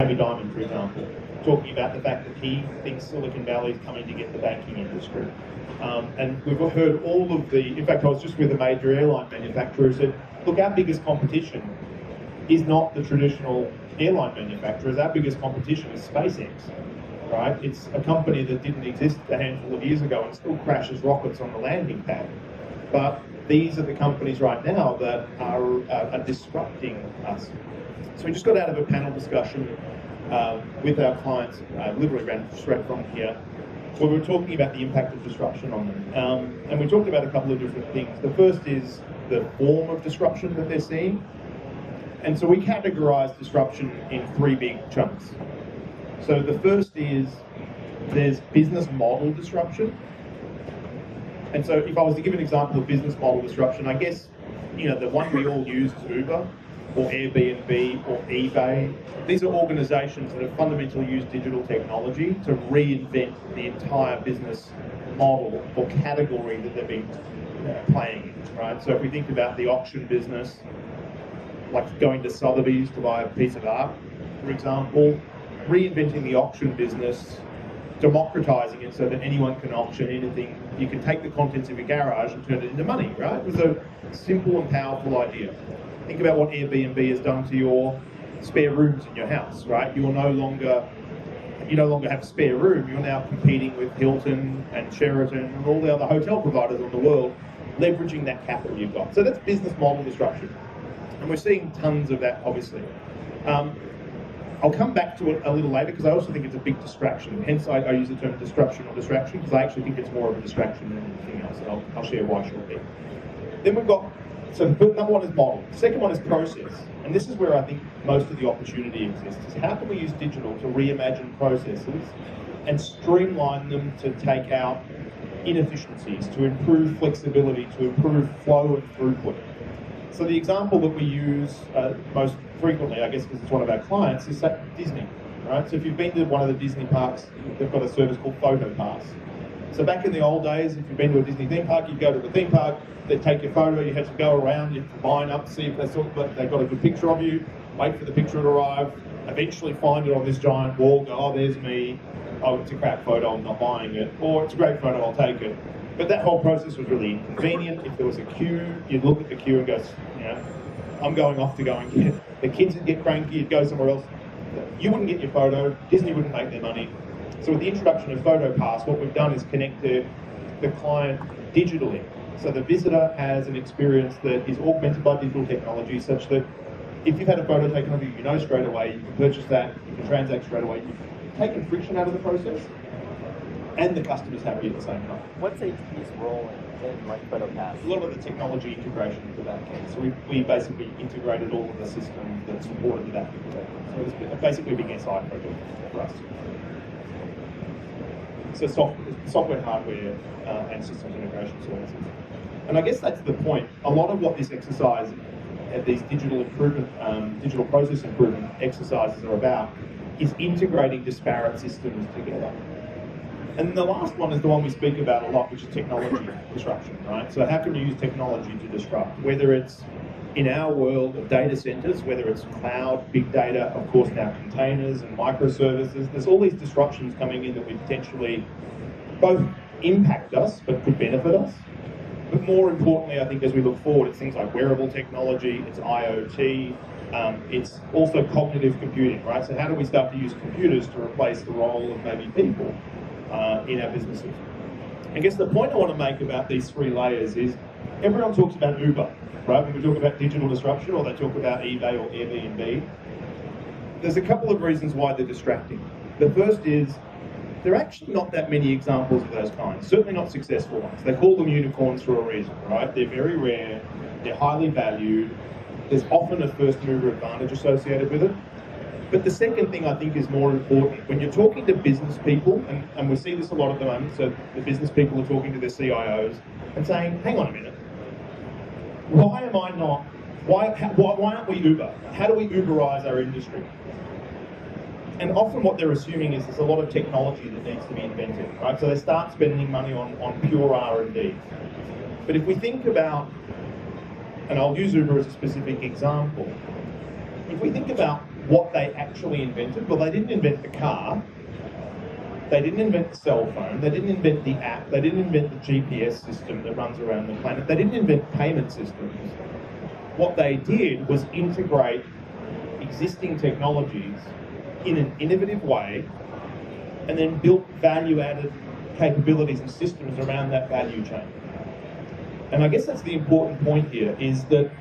Jamie Dimon, for example, talking about the fact that he thinks Silicon Valley is coming to get the banking industry. And we've heard all of in fact, I was just with a major airline manufacturer who said, look, our biggest competition is not the traditional airline manufacturers. Our biggest competition is SpaceX, right? It's a company that didn't exist a handful of years ago and still crashes rockets on the landing pad. But these are the companies right now that are disrupting us. So we just got out of a panel discussion with our clients, literally ran straight from here, where we were talking about the impact of disruption on them. And we talked about a couple of different things. The first is the form of disruption that they're seeing. And so we categorize disruption in 3 big chunks. So the first is there's business model disruption. And so if I was to give an example of business model disruption, I guess, the one we all use is Uber or Airbnb or eBay. These are organizations that have fundamentally used digital technology to reinvent the entire business model or category that they've been playing in, right? So if we think about the auction business, like going to Sotheby's to buy a piece of art, for example, reinventing the auction business, democratizing it so that anyone can auction anything. You can take the contents of your garage and turn it into money, right? It was a simple and powerful idea. Think about what Airbnb has done to your spare rooms in your house, right? You no longer have spare room. You're now competing with Hilton and Sheraton and all the other hotel providers in the world, leveraging that capital you've got. So that's business model disruption. And we're seeing tons of that, obviously. I'll come back to it a little later because I also think it's a big distraction. Hence, I use the term disruption or distraction because I actually think it's more of a distraction than anything else. And I'll share why shortly. Then we've got, so number one is model. The second one is process. And this is where I think most of the opportunity exists. Is how can we use digital to reimagine processes and streamline them to take out inefficiencies, to improve flexibility, to improve flow and throughput. So the example that we use most frequently, I guess because it's one of our clients, is Disney, right? So if you've been to one of the Disney parks, they've got a service called Photo Pass. So back in the old days, if you've been to a Disney theme park, you'd go to the theme park, they'd take your photo, you had to go around, you had to line up, see if they got a good picture of you, wait for the picture to arrive, eventually find it on this giant wall, go, oh, there's me, oh, it's a crap photo, I'm not buying it, or it's a great photo, I'll take it. But that whole process was really inconvenient. If there was a queue, you'd look at the queue and go, I'm going off to go and get it. The kids would get cranky, you'd go somewhere else. You wouldn't get your photo, Disney wouldn't make their money. So with the introduction of Photo Pass, what we've done is connect the client digitally. So the visitor has an experience that is augmented by digital technology such that if you've had a photo taken of you, you know straight away, you can purchase that, you can transact straight away. You've taken friction out of the process, and the customer's happy at the same time. What's HPE's role in like Photo Pass? A lot of the technology integration to that case. So we basically integrated all of the systems that supported that. So it's basically a big SI project for us. So software, hardware, and systems integration services. And I guess that's the point. A lot of what this exercise, these digital process improvement exercises are about, is integrating disparate systems together. And the last one is the one we speak about a lot, which is technology disruption, right? So how can you use technology to disrupt? Whether it's in our world of data centers, whether it's cloud, big data, of course now containers and microservices, there's all these disruptions coming in that would potentially both impact us, but could benefit us. But more importantly, I think as we look forward, it's things like wearable technology, it's IoT, it's also cognitive computing, right? So how do we start to use computers to replace the role of maybe people in our businesses? I guess the point I want to make about these 3 layers is everyone talks about Uber, right? When we talk about digital disruption, or they talk about eBay or Airbnb, there's a couple of reasons why they're distracting. The first is there are actually not that many examples of those kinds, certainly not successful ones. They call them unicorns for a reason, right? They're very rare, they're highly valued, there's often a first mover advantage associated with it. But the second thing I think is more important, when you're talking to business people, and we see this a lot at the moment, so the business people are talking to their CIOs and saying, hang on a minute, why aren't we Uber? How do we Uberize our industry? And often what they're assuming is there's a lot of technology that needs to be invented, right? So they start spending money on pure R&D. But if we think about, and I'll use Uber as a specific example, if we think about what they actually invented. Well, they didn't invent the car, they didn't invent the cell phone, they didn't invent the app, they didn't invent the GPS system that runs around the planet, they didn't invent payment systems. What they did was integrate existing technologies in an innovative way and then built value-added capabilities and systems around that value chain. And I guess that's the important point here, is that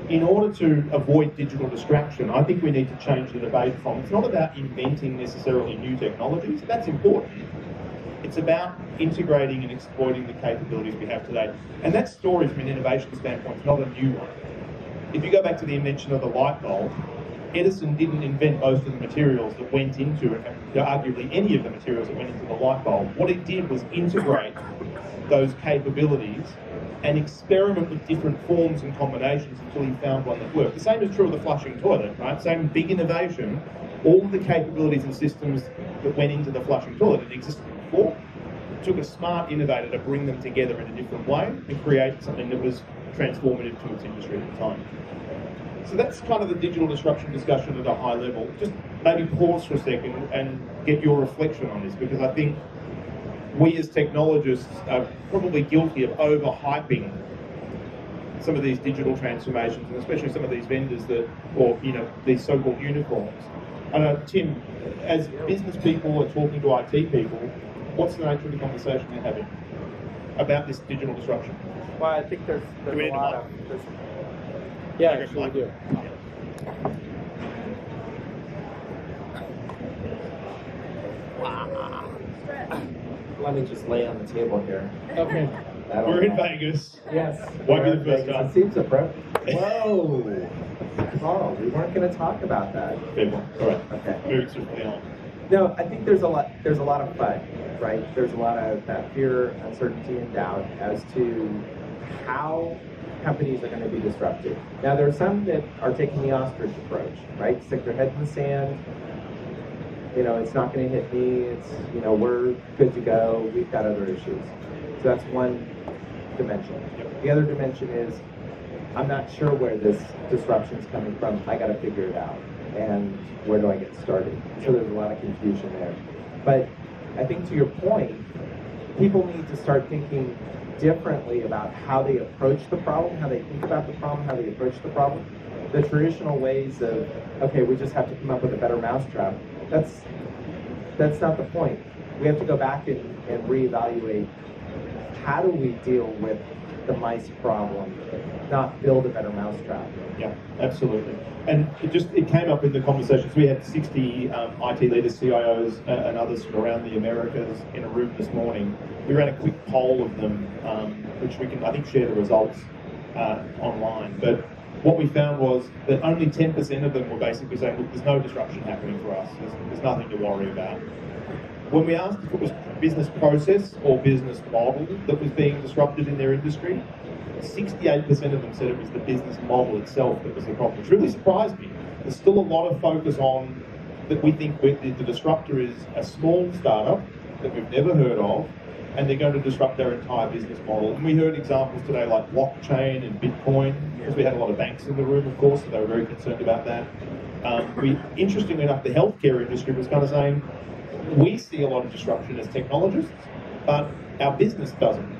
in order to avoid digital distraction, I think we need to change the debate from, it's not about inventing necessarily new technologies, that's important. It's about integrating and exploiting the capabilities we have today. And that story from an innovation standpoint is not a new one. If you go back to the invention of the light bulb, Edison didn't invent most of the materials that went into it, arguably any of the materials that went into the light bulb. What it did was integrate those capabilities and experiment with different forms and combinations until he found one that worked. The same is true of the flushing toilet, right? Same big innovation. All of the capabilities and systems that went into the flushing toilet that existed before, it took a smart innovator to bring them together in a different way and create something that was transformative to its industry at the time. So that's kind of the digital disruption discussion at a high level. Just maybe pause for a second and get your reflection on this, because I think we as technologists are probably guilty of overhyping some of these digital transformations, and especially some of these vendors that, or these so-called unicorns. I know, Tim, as business people are talking to IT people, what's the nature of the conversation you're having about this digital disruption? Well, I think there's Do we a need lot a of... mic? There's, yeah, Okay, actually we mic. do. Let me just lay on the table here. Okay. We're in Vegas. Yes. Won't be the first time. It seems appropriate. Whoa. Carl, we weren't going to talk about that. Fair point. All right. Okay. Moving swiftly on. No, I think there's a lot of FUD, right? There's a lot of that fear, uncertainty, and doubt as to how companies are going to be disrupted. Now, there are some that are taking the ostrich approach, right? Stick their head in the sand. It's not going to hit me. It's, we're good to go. We've got other issues. So that's one dimension. The other dimension is, I'm not sure where this disruption is coming from. I got to figure it out. And where do I get started? So there's a lot of confusion there. But I think to your point, people need to start thinking differently about how they approach the problem, how they think about the problem, how they approach the problem. The traditional ways of, okay, we just have to come up with a better mousetrap, that's not the point. We have to go back and reevaluate, how do we deal with the mice problem, not build a better mousetrap. Yeah, absolutely. And it came up in the conversations. We had 60 IT leaders, CIOs, and others from around the Americas in a room this morning. We ran a quick poll of them, which we can, I think, share the results online. But what we found was that only 10% of them were basically saying, look, there's no disruption happening for us. There's nothing to worry about. When we asked if it was business process or business model that was being disrupted in their industry, 68% of them said it was the business model itself that was the problem, which really surprised me. There's still a lot of focus on that we think the disruptor is a small startup that we've never heard of, and they're going to disrupt our entire business model. And we heard examples today like blockchain and Bitcoin, because we had a lot of banks in the room, of course, so they were very concerned about that. Interestingly enough, the healthcare industry was kind of saying, we see a lot of disruption as technologists, but our business doesn't.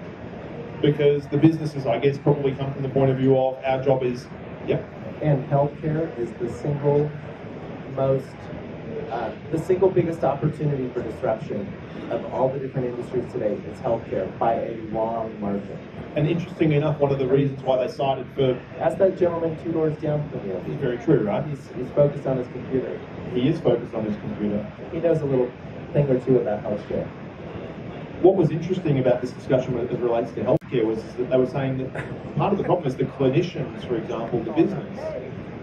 Because the businesses, I guess, probably come from the point of view of our job is, And healthcare is the single biggest opportunity for disruption of all the different industries today. It's healthcare by a long margin. And interestingly enough, one of the reasons why they cited for... Ask that gentleman 2 doors down from you. It's very true, right? He's focused on his computer. He is focused on his computer. He knows a little thing or two about healthcare. What was interesting about this discussion as it relates to healthcare was that they were saying that part of the problem is the clinicians, for example, the business,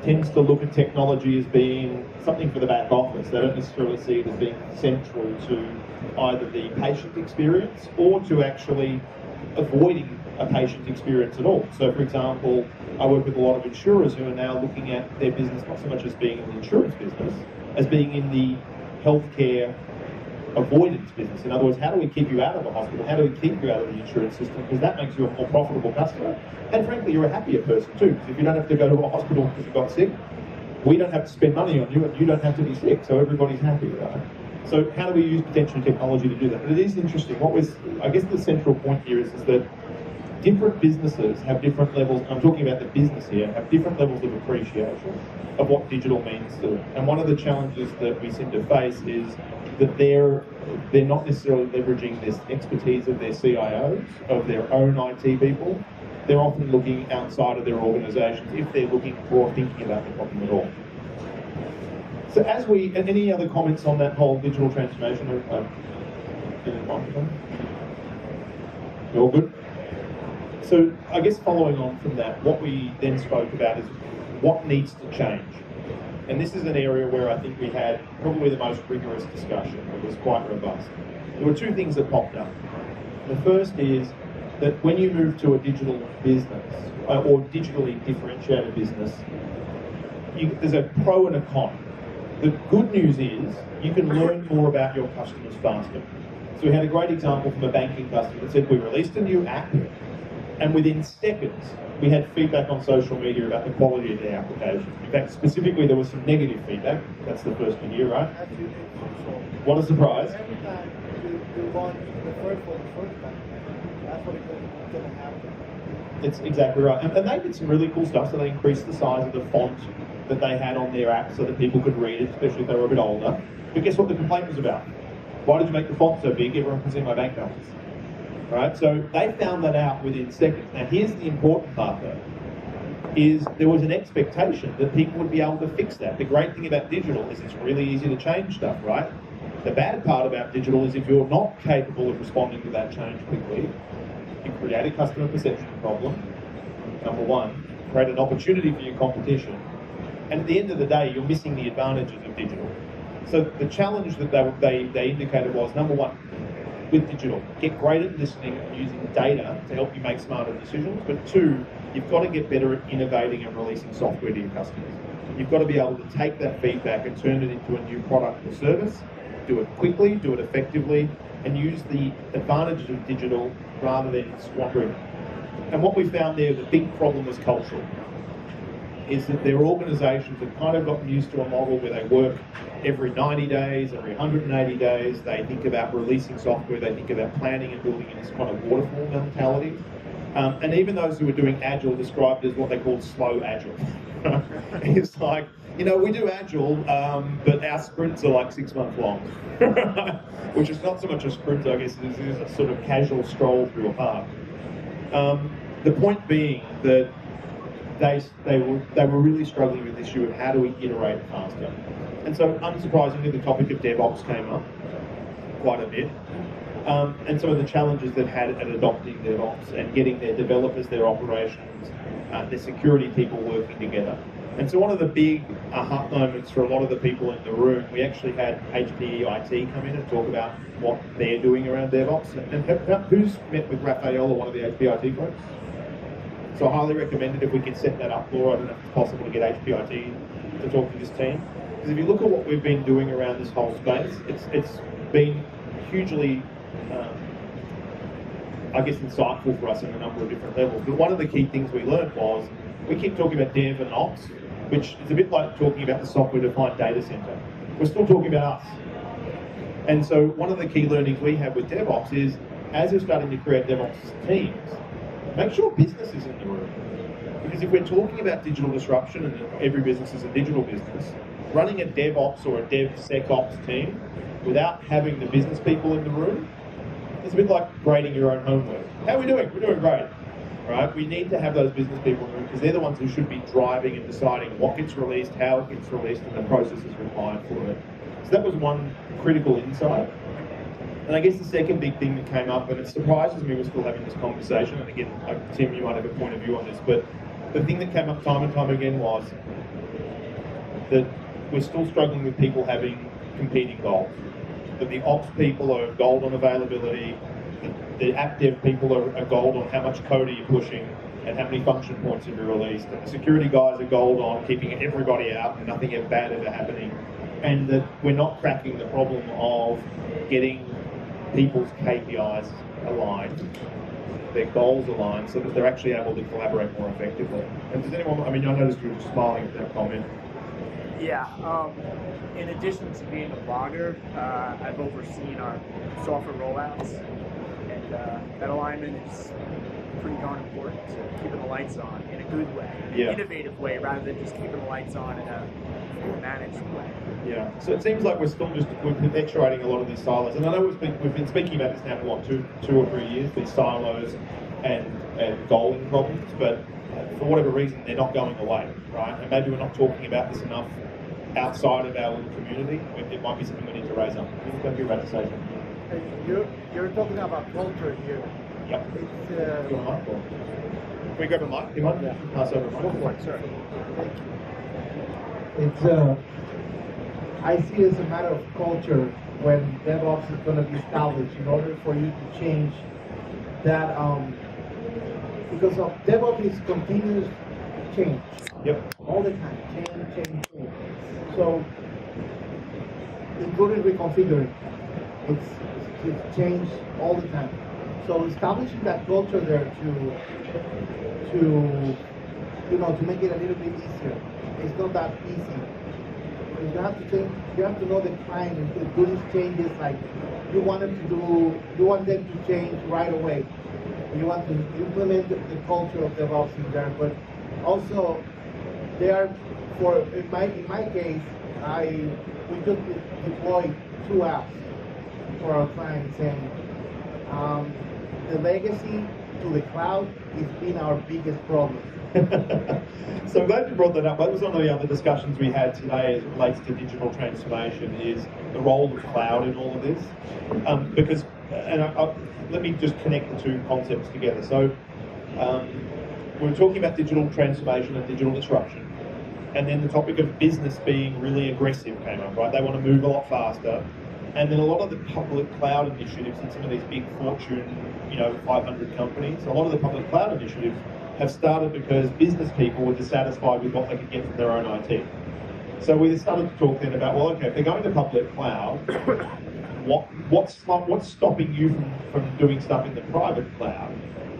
tends to look at technology as being something for the back office. They don't necessarily see it as being central to either the patient experience or to actually avoiding a patient experience at all. So, for example, I work with a lot of insurers who are now looking at their business not so much as being in the insurance business, as being in the healthcare avoidance business. In other words, how do we keep you out of the hospital? How do we keep you out of the insurance system? Because that makes you a more profitable customer. And frankly, you're a happier person too. Because if you don't have to go to a hospital because you got sick, we don't have to spend money on you and you don't have to be sick, so everybody's happy, right? So how do we use potential technology to do that? But it is interesting. I guess the central point here is that different businesses have different levels, I'm talking about the business here, have different levels of appreciation of what digital means to them. And one of the challenges that we seem to face is that they're not necessarily leveraging this expertise of their CIOs, of their own IT people. They're often looking outside of their organisations if they're looking for thinking about the problem at all. So any other comments on that whole digital transformation? You all good? So I guess following on from that, what we then spoke about is what needs to change. And this is an area where I think we had probably the most rigorous discussion. It was quite robust. There were two things that popped up. The first is that when you move to a digital business, or digitally differentiated business, there's a pro and a con. The good news is you can learn more about your customers faster. So we had a great example from a banking customer that said, we released a new app, and within seconds, we had feedback on social media about the quality of their application. In fact, specifically, there was some negative feedback. That's the first to hear, right? What a surprise. Every time you want the first time, that's what it's going to happen. It's exactly right. And they did some really cool stuff. So they increased the size of the font that they had on their app so that people could read it, especially if they were a bit older. But guess what the complaint was about? Why did you make the font so big? Everyone can see my bank balance. Right? So they found that out within seconds. Now here's the important part though, is there was an expectation that people would be able to fix that. The great thing about digital is it's really easy to change stuff, right? The bad part about digital is if you're not capable of responding to that change quickly, you create a customer perception problem, number one, create an opportunity for your competition, and at the end of the day, you're missing the advantages of digital. So the challenge that they indicated was, number one, with digital, get great at listening and using data to help you make smarter decisions, but two, you've got to get better at innovating and releasing software to your customers. You've got to be able to take that feedback and turn it into a new product or service, do it quickly, do it effectively, and use the advantages of digital rather than squandering it. And what we found there, the big problem was cultural, is that their organisations have kind of gotten used to a model where they work every 90 days, every 180 days, they think about releasing software, they think about planning and building in this kind of waterfall mentality. And even those who are doing Agile described as what they call slow Agile. It's like, we do Agile, but our sprints are like 6 months long. Which is not so much a sprint, I guess, it is a sort of casual stroll through a park. The point being that they were really struggling with the issue of how do we iterate faster. And so, unsurprisingly, the topic of DevOps came up quite a bit. And some of the challenges they've had at adopting DevOps and getting their developers, their operations, their security people working together. And so one of the big aha moments for a lot of the people in the room, we actually had HPE IT come in and talk about what they're doing around DevOps. And who's met with Raphael or one of the HPE IT folks? So I highly recommend it if we can set that up, Laura. I don't know if it's possible to get HPE IT to talk to this team. Because if you look at what we've been doing around this whole space, it's been hugely, insightful for us in a number of different levels. But one of the key things we learned was, we keep talking about dev and ops, which is a bit like talking about the software-defined data center. We're still talking about us. And so one of the key learnings we have with DevOps is, as you're starting to create DevOps teams, make sure business is in the room. Because if we're talking about digital disruption and every business is a digital business, running a DevOps or a DevSecOps team without having the business people in the room, it's a bit like grading your own homework. How are we doing? We're doing great. Right? We need to have those business people in the room because they're the ones who should be driving and deciding what gets released, how it gets released, and the processes required for it. So that was one critical insight. And I guess the second big thing that came up, and it surprises me we're still having this conversation, and again, Tim, you might have a point of view on this, but the thing that came up time and time again was that we're still struggling with people having competing goals. That the ops people are gold on availability, the app dev people are gold on how much code are you pushing and how many function points have you released, and the security guys are gold on keeping everybody out and nothing bad ever happening, and that we're not cracking the problem of getting people's KPIs aligned, their goals aligned, so that they're actually able to collaborate more effectively. And does anyone, I noticed you were smiling at that comment. Yeah. In addition to being a blogger, I've overseen our software rollouts, and that alignment is pretty darn important to keeping the lights on in a good way, an innovative way, rather than just keeping the lights on in a managed way. Yeah. So it seems like we're perpetuating a lot of these silos, and I know we've been speaking about this now for what, two or 3 years, these silos and goaling problems, but for whatever reason they're not going away, right? And maybe we're not talking about this enough outside of our little community. It might be something we need to raise up. You're going to be about to say something. You're talking about culture here. Yep. It's, you want a mic? Can we grab a mic? You mind? Yeah. Pass over a mic. Sorry. It's I see it as a matter of culture when DevOps is going to be established in order for you to change that, because of DevOps is continuous change. Yep. All the time, change. So, including reconfiguring, it's changed all the time. So establishing that culture there to make it a little bit easier. It's not that easy. You have to change. You have to know the client and to do these changes. Like you want them to change right away. You want to implement the culture of DevOps in there, but also they are in my case, we just deployed 2 apps for our clients, and the legacy to the cloud has been our biggest problem. So I'm glad you brought that up. That was one of the other discussions we had today as it relates to digital transformation, is the role of cloud in all of this. Because, let me just connect the two concepts together. So we were talking about digital transformation and digital disruption. And then the topic of business being really aggressive came up, right? They want to move a lot faster. And then a lot of the public cloud initiatives in some of these big Fortune, 500 companies, a lot of the public cloud initiatives have started because business people were dissatisfied with what they could get from their own IT. So we started to talk then about, well, okay, if they're going to public cloud, what's stopping you from doing stuff in the private cloud?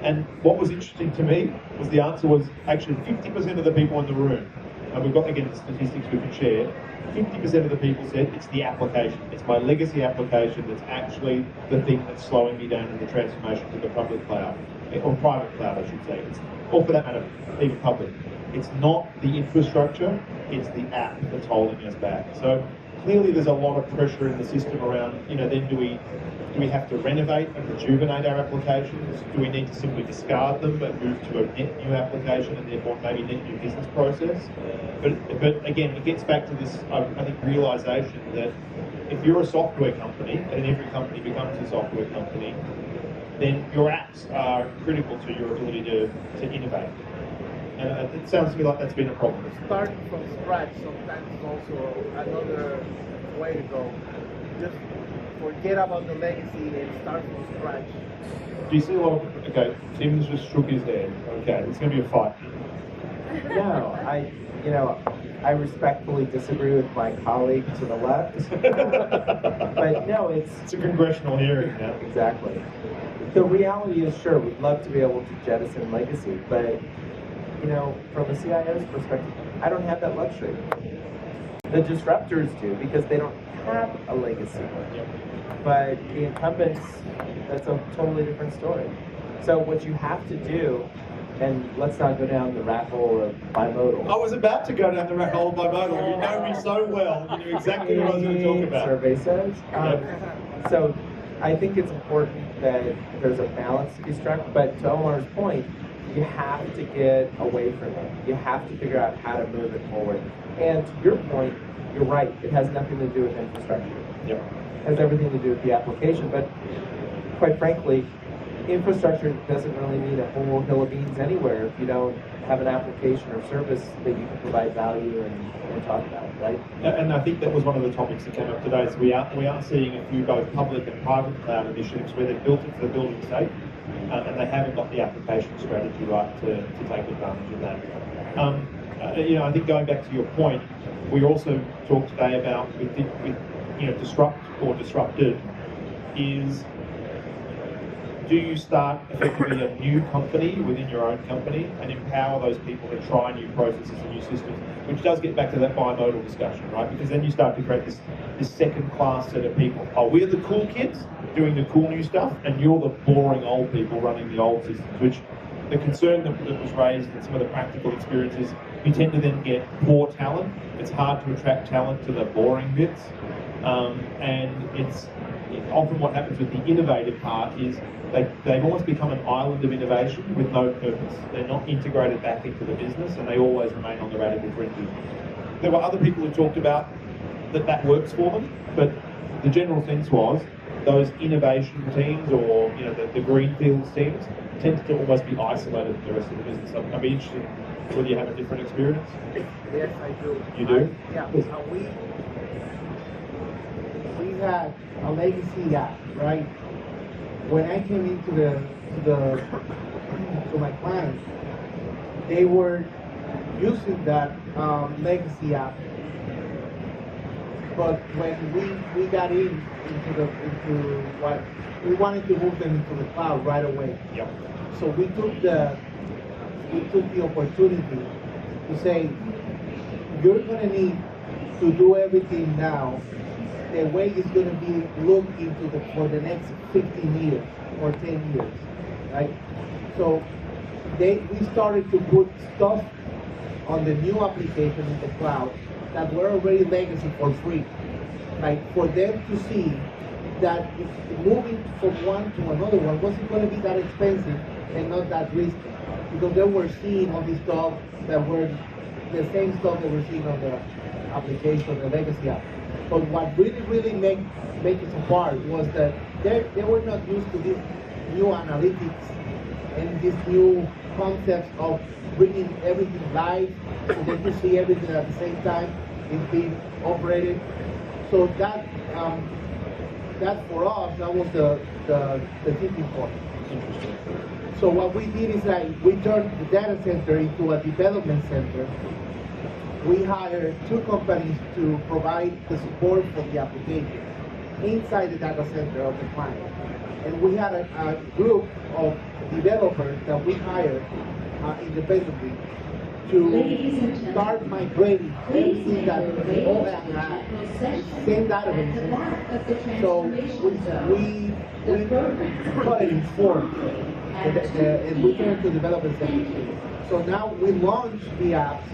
And what was interesting to me was the answer was actually 50% of the people in the room, and we've got, again, the statistics we can share, 50% of the people said it's the application. It's my legacy application that's actually the thing that's slowing me down in the transformation to the public cloud, or private cloud, I should say. Or for that matter, even public. It's not the infrastructure, it's the app that's holding us back. So clearly there's a lot of pressure in the system around, then do we have to renovate and rejuvenate our applications? Do we need to simply discard them but move to a net new application and therefore maybe net new business process? But again, it gets back to this, I think, realization that if you're a software company, and every company becomes a software company, then your apps are critical to your ability to innovate. And it sounds to me like that's been a problem. Starting from scratch sometimes is also another way to go. Just forget about the legacy and start from scratch. Do you see a lot of... Okay, Tim's just shook his head. Okay, it's going to be a fight. No, I respectfully disagree with my colleague to the left. But no, it's a congressional hearing now. Exactly. The reality is, sure, we'd love to be able to jettison legacy, but from a CIO's perspective, I don't have that luxury. The disruptors do, because they don't have a legacy. But the incumbents, that's a totally different story. So what you have to do, and let's not go down the rat hole of bimodal. I was about to go down the rat hole of bimodal. You know me so well. You knew exactly what I was going to talk about. Survey says. So I think it's important that there's a balance to be struck, but to Omar's point, you have to get away from it. You have to figure out how to move it forward. And to your point, you're right, it has nothing to do with infrastructure. Yep. It has everything to do with the application, but quite frankly, infrastructure doesn't really mean a whole hill of beans anywhere if you don't have an application or service that you can provide value and talk about, right? And I think that was one of the topics that came up today. So we are seeing a few both public and private cloud initiatives where they've built it for the building sake, and they haven't got the application strategy right to take advantage of that. I think going back to your point, we also talked today about with disrupt or disrupted is do you start effectively a new company within your own company and empower those people to try new processes and new systems, which does get back to that bimodal discussion, right? Because then you start to create this second-class set of people. Oh, we're the cool kids doing the cool new stuff, and you're the boring old people running the old systems, which the concern that was raised in some of the practical experiences, you tend to then get poor talent. It's hard to attract talent to the boring bits. And it's often what happens with the innovative part is they've almost become an island of innovation with no purpose. They're not integrated back into the business, and they always remain on the radical fringes. There were other people who talked about that works for them, but the general sense was those innovation teams, or the greenfields teams, tend to almost be isolated from the rest of the business. I'd be interested whether you have a different experience. Yes, I do. You do? We had a legacy app, right? When I came into to my clients, they were using that legacy app. But when we got into what we wanted to move them into the cloud right away. Yep. So we took the opportunity to say, you're going to need to do everything now the way it's going to be looked into for the next 15 years or 10 years, right? So we started to put stuff on the new application in the cloud that were already legacy for free, like for them to see that if moving from one to another one wasn't going to be that expensive and not that risky, because they were seeing all these stuff that were the same stuff they were seeing on the application, the legacy app. But what really make it so hard was that they were not used to this new analytics and these new concepts of bringing everything live so they can see everything at the same time is being operated. So that for us, that was the tipping point. Interesting. So what we did is we turned the data center into a development center. We hired 2 companies to provide the support for the application inside the data center of the client. And we had a group of developers that we hired independently to start migrating everything that all that had, same database. So we cut it in 4, and we turned to development center. So now we launched the apps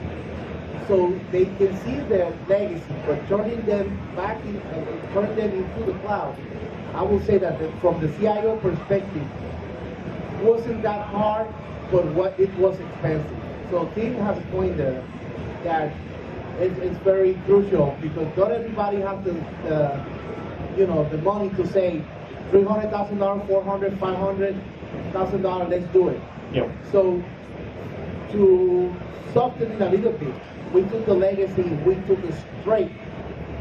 so they can see their legacy, but turning them turning them into the cloud. I will say that from the CIO perspective, it wasn't that hard, but it was expensive. So Tim has a point there that it's very crucial, because not everybody has the money to say $300,000, $400,000, $500,000, let's do it. Yep. So to soften it a little bit, we took the legacy, we took it straight.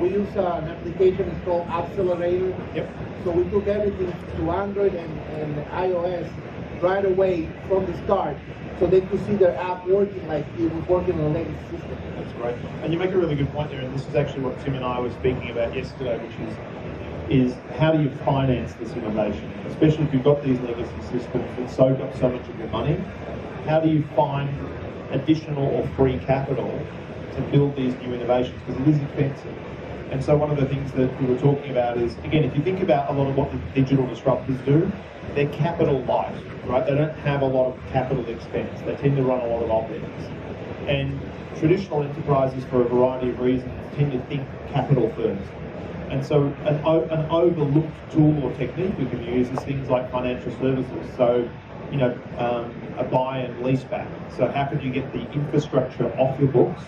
We use an application, it's called Accelerator. Yep. So we took everything to Android and iOS right away from the start, so they could see their app working like it was working on a legacy system. That's great. And you make a really good point there, and this is actually what Tim and I were speaking about yesterday, which is how do you finance this innovation? Especially if you've got these legacy systems that soak up so much of your money, how do you find additional or free capital to build these new innovations? Because it is expensive. And so one of the things that we were talking about is, again, if you think about a lot of what the digital disruptors do, they're capital light, right? They don't have a lot of capital expense. They tend to run a lot of OpEx. And traditional enterprises, for a variety of reasons, tend to think capital first. And so an overlooked tool or technique we can use is things like financial services. So, a buy and lease back. So how could you get the infrastructure off your books,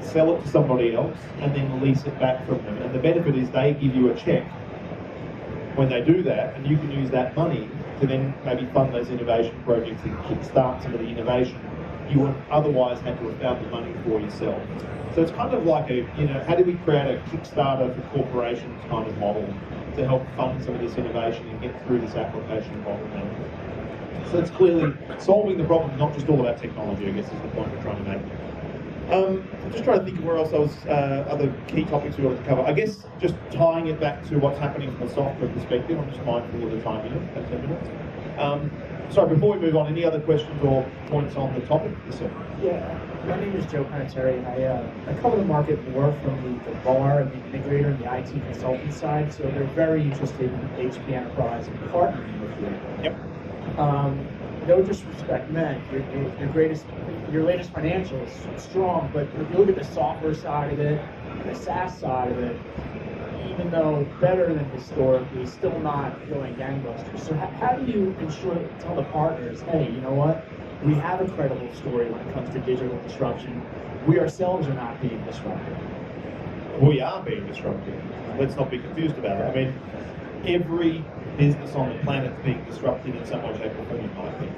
sell it to somebody else, and then lease it back from them? And the benefit is they give you a check when they do that, and you can use that money to then maybe fund those innovation projects and kickstart some of the innovation you would otherwise have to have found the money for yourself. So it's kind of like how do we create a Kickstarter for corporations kind of model to help fund some of this innovation and get through this application bottleneck? So it's clearly solving the problem, not just all about technology, I guess, is the point we're trying to make. I'm just trying to think of where else I was, other key topics we wanted to cover. I guess just tying it back to what's happening from a software perspective, I'm just mindful of the time here, about 10 minutes. Sorry, before we move on, any other questions or points on the topic? Yes, sir. Yeah, my name is Joe Panettiere, and I cover the market more from the VAR and the integrator and the IT consultant side, so they're very interested in HP Enterprise and partnering with you. Yep. No disrespect meant, your latest financials strong, but if you look at the software side of it and the SaaS side of it, even though better than historically, still not going gangbusters. So how do you tell the partners, hey, you know what? We have a credible story when it comes to digital disruption. We ourselves are not being disrupted. We are being disrupted. Let's not be confused about it. I mean, every business on the planet is being disrupted in some way, shape, or form, in my opinion.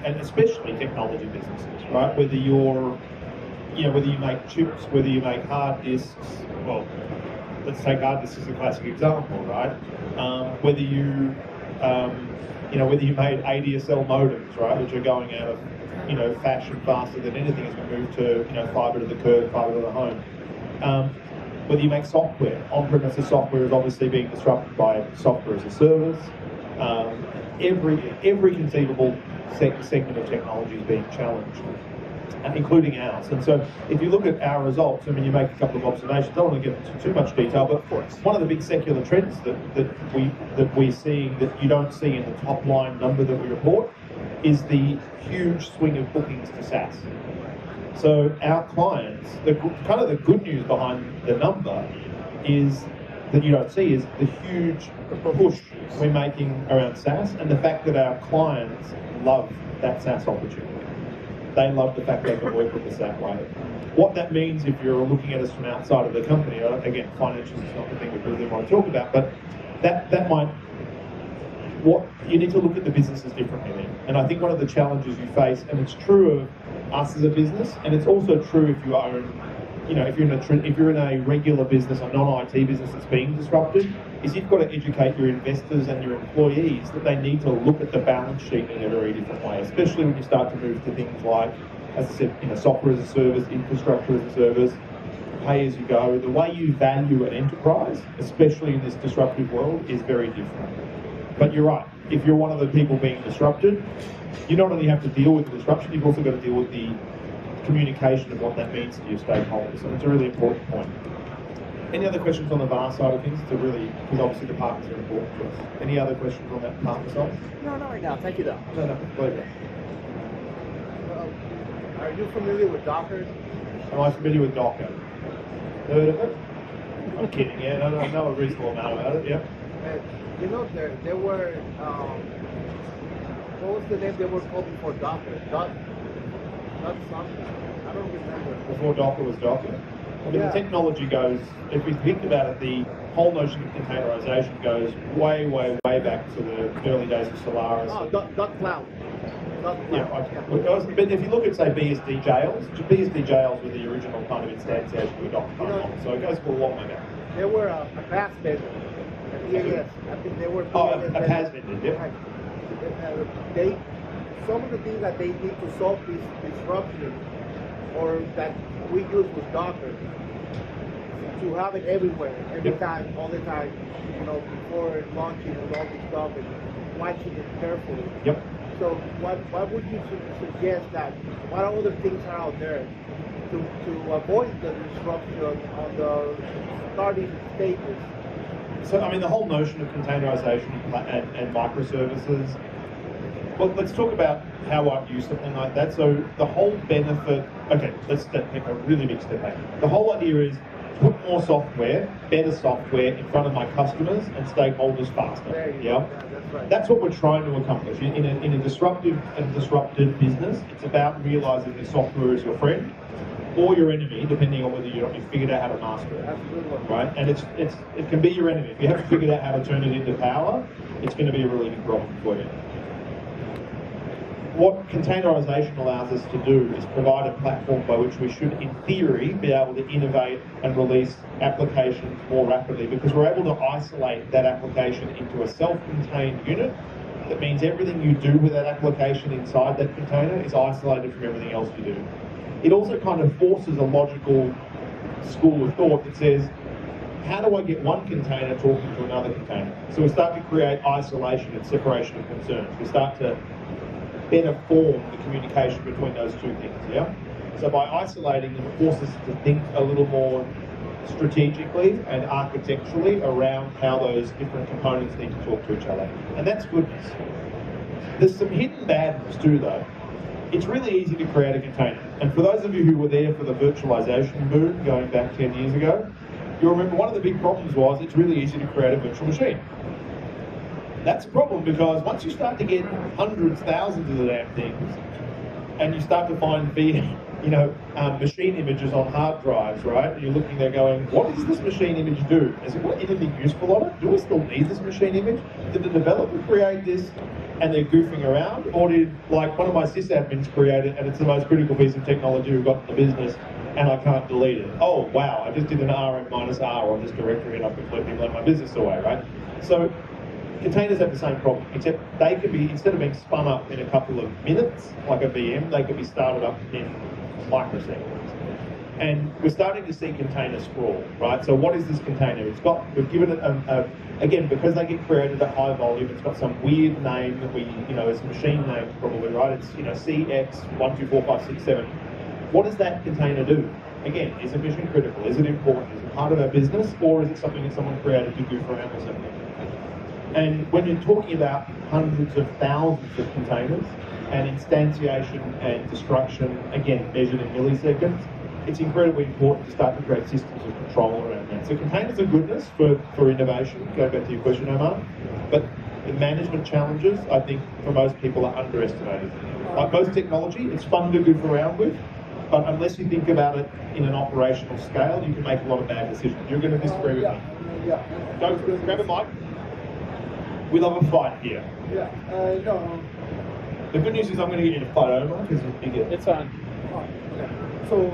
And especially technology businesses, right? Whether you make chips, whether you make hard disks, well, let's take hard disks as a classic example, right? Whether you made ADSL modems, right, which are going out of, fashion faster than anything as we move to, fiber to the curb, fiber to the home. Whether you make software, on-premises software is obviously being disrupted by software as a service. Every conceivable segment of technology is being challenged, including ours. And so if you look at our results, I mean, you make a couple of observations. I don't want to get into too much detail, but one of the big secular trends that we're seeing that you don't see in the top line number that we report is the huge swing of bookings to SaaS. So our clients, the good news behind the number is that you don't see is the huge push we're making around SaaS and the fact that our clients love that SaaS opportunity. They love the fact they can work with us that way. What that means if you're looking at us from outside of the company, again, financials is not the thing we really want to talk about, but that might, what you need to look at the businesses differently then. And I think one of the challenges you face, and it's true of us as a business, and it's also true if you own, if you're in a regular business, a non-IT business that's being disrupted, is you've got to educate your investors and your employees that they need to look at the balance sheet in a very different way, especially when you start to move to things like, as I said, software as a service, infrastructure as a service, pay as you go. The way you value an enterprise, especially in this disruptive world, is very different. But you're right, if you're one of the people being disrupted, you not only have to deal with the disruption, you've also got to deal with the communication of what that means to your stakeholders. And it's a really important point. Any other questions on the VAR side of things? Because obviously the partners are important to us. Any other questions on that partner side? No, not right now. Thank you, though. No, pleasure. Are you familiar with Docker? Am I familiar with Docker? Heard of it? I'm kidding, yeah. I know a reasonable amount about it, yeah. There were, what was the name they were called before Docker? Not something. I don't remember. Before Docker was Docker? I mean, the technology goes, if we think about it, the whole notion of containerization goes way, way, way back to the early days of Solaris. Oh, dot cloud. Yeah, but if you look at, say, BSD jails were the original kind of instantiation of a Docker model, so it goes for a long way back. They were a PaaS vendor, a PaaS. I think they were a PaaS vendor, yep. Some of the things that they need to solve this disruption, or that we use with Docker, to have it everywhere, every time, all the time, before launching and all this stuff, and watching it carefully. Yep. So what would you suggest that, what other things are out there to avoid the disruption on the starting stages? So, I mean, the whole notion of containerization and microservices, well, let's talk about how I'd use something like that. So the whole benefit, okay, let's take a really big step back. The whole idea is put more software, better software in front of my customers and stakeholders faster. Yeah, that's right. That's what we're trying to accomplish. In a disruptive business, it's about realizing that software is your friend or your enemy, depending on whether you've figured out how to master it. Absolutely. Right? And it can be your enemy. If you haven't figured out how to turn it into power, it's going to be a really big problem for you. What containerization allows us to do is provide a platform by which we should, in theory, be able to innovate and release applications more rapidly, because we're able to isolate that application into a self-contained unit. That means everything you do with that application inside that container is isolated from everything else you do. It also kind of forces a logical school of thought that says, how do I get one container talking to another container? So we start to create isolation and separation of concerns. We start to better form the communication between those two things, yeah? So by isolating them, it forces us to think a little more strategically and architecturally around how those different components need to talk to each other. And that's goodness. There's some hidden badness too, though. It's really easy to create a container. And for those of you who were there for the virtualization boom going back 10 years ago, you'll remember one of the big problems was it's really easy to create a virtual machine. That's a problem because once you start to get hundreds, thousands of the damn things, and you start to find machine images on hard drives, right? And you're looking there going, what does this machine image do? Has it got anything useful on it? Do we still need this machine image? Did the developer create this and they're goofing around? Or did, like, one of my sysadmins create it and it's the most critical piece of technology we've got in the business and I can't delete it? Oh, wow, I just did an RM minus R on this directory and I've completely blown my business away, right? So containers have the same problem, except they could be, instead of being spun up in a couple of minutes, like a VM, they could be started up in microseconds. And we're starting to see container sprawl, right? So what is this container? We've given it again, because they get created at high volume, it's got some weird name that it's machine names probably, right? It's, CX124567. What does that container do? Again, is it mission critical? Is it important? Is it part of our business? Or is it something that someone created to goof around or something? And when you're talking about hundreds of thousands of containers and instantiation and destruction, again, measured in milliseconds, it's incredibly important to start to create systems of control around that. So containers are goodness for innovation, going back to your question, Omar, but the management challenges, I think, for most people are underestimated. Like most technology, it's fun to goof around with, but unless you think about it in an operational scale, you can make a lot of bad decisions. You're going to disagree with me. Yeah. Go for it. Grab a mic. We love a fight here. Yeah. No. The good news is I'm going to get you to fight over because it's bigger. It's on. So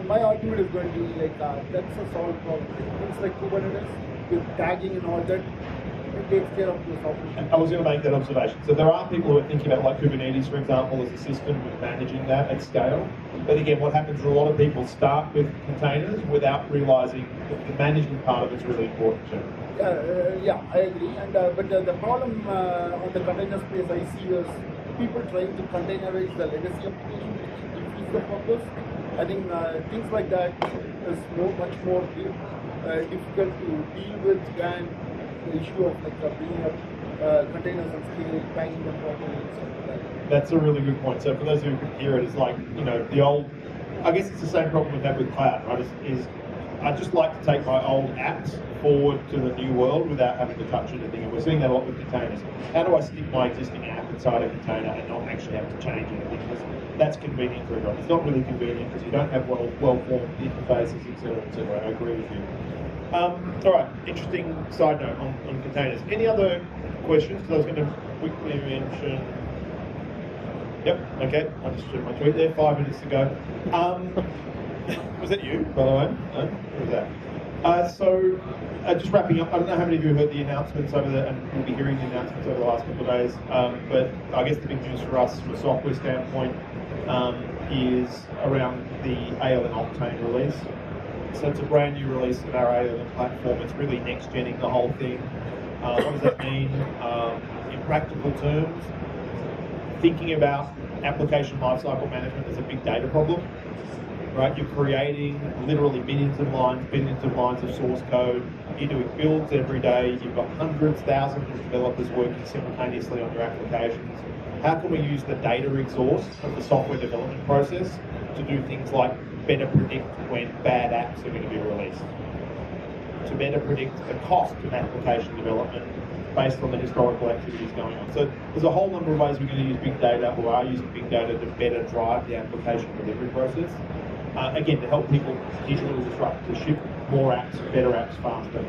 my argument is going to be like that's a solved problem. Things like Kubernetes with tagging and all that, it takes care of this operation. I was going to make that observation. So there are people who are thinking about like Kubernetes, for example, as a system with managing that at scale. But again, what happens is a lot of people start with containers without realizing that the management part of it's really important too. Yeah, I agree. And but the problem on the container space I see is people trying to containerize the legacy application, which defeats the purpose. I think things like that is much more difficult to deal with than the issue of like bringing up containers and scaling, tagging them properly and stuff like that. That's a really good point. So for those who can hear it, it's like, the old, I guess it's the same problem we've had with cloud, right? Is I just like to take my old apps forward to the new world without having to touch anything. And we're seeing that a lot with containers. How do I stick my existing app inside a container and not actually have to change anything? Because that's convenient for everyone. It's not really convenient because you don't have well-formed interfaces, etc., etc. I agree with you. All right, interesting side note on containers. Any other questions? Because I was going to quickly mention... Yep, okay, I just took my tweet there 5 minutes ago. Was that you, by the way? No? What was that? Just wrapping up, I don't know how many of you heard the announcements and will be hearing the announcements over the last couple of days, but I guess the big news for us from a software standpoint is around the ALN Octane release. So it's a brand new release of our ALN platform. It's really next-genning the whole thing. What does that mean? In practical terms, thinking about application lifecycle management as a big data problem. Right, you're creating literally billions of lines of source code. You're doing builds every day. You've got hundreds, thousands of developers working simultaneously on your applications. How can we use the data exhaust of the software development process to do things like better predict when bad apps are going to be released? To better predict the cost of application development based on the historical activities going on. So there's a whole number of ways we're going to use big data, or are using big data to better drive the application delivery process. Again, to help people digitally disrupt, to ship more apps, better apps faster.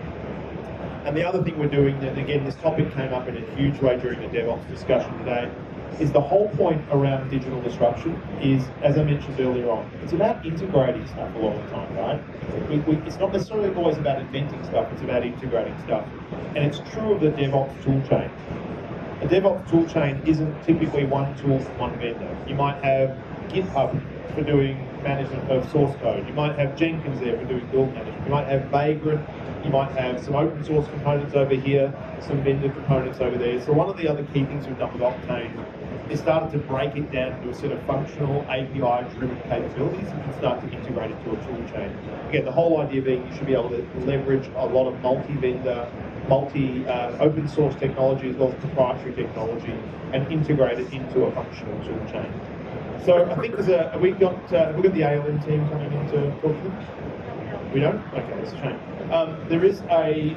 And the other thing we're doing, and again, this topic came up in a huge way during the DevOps discussion today, is the whole point around digital disruption is, as I mentioned earlier on, it's about integrating stuff a lot of the time, right? It's not necessarily always about inventing stuff, it's about integrating stuff. And it's true of the DevOps tool chain. A DevOps tool chain isn't typically one tool from one vendor. You might have GitHub for doing management of source code. You might have Jenkins there for doing build management. You might have Vagrant. You might have some open source components over here, some vendor components over there. So one of the other key things we've done with Octane is started to break it down into a set of functional API-driven capabilities and can start to integrate it to a tool chain. Again, the whole idea being you should be able to leverage a lot of multi-vendor, open source technology as well as proprietary technology and integrate it into a functional tool chain. So I think have we got the ALM team coming in to talk to them? We don't? Okay, that's a shame. There is a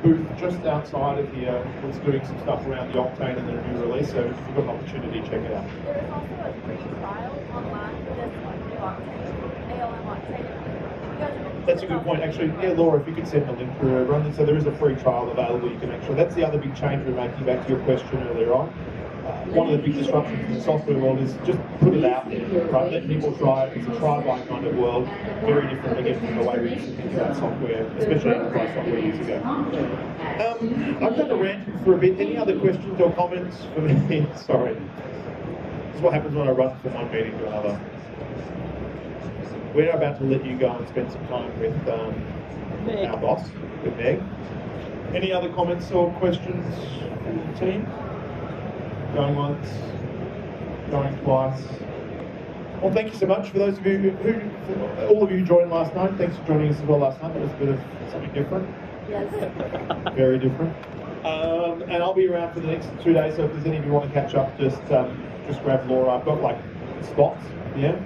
booth just outside of here that's doing some stuff around the Octane and the new release, so if you've got an opportunity, check it out. There is also a free trial online for this new Octane, ALM Octane. That's a good point, actually. Yeah, Laura, if you could send a link through everyone. So there is a free trial available. You can actually. That's the other big change we're making. Back to your question earlier on. One of the big disruptions in the software world is just put it out there, right? Let people try it. It's a try-by kind of world. Very different again from the way we used to think about software, especially enterprise software years ago. I've done a rant for a bit. Any other questions or comments for me? Sorry. This is what happens when I run from one meeting to another. We're about to let you go and spend some time with our boss, with Meg. Any other comments or questions from the team? Going once, going twice. Well, thank you so much for those of you all of you who joined last night. Thanks for joining us as well last night. It was a bit of something different. Yes. Very different. And I'll be around for the next 2 days, so if there's any of you want to catch up, just grab Laura. I've got like spots, yeah.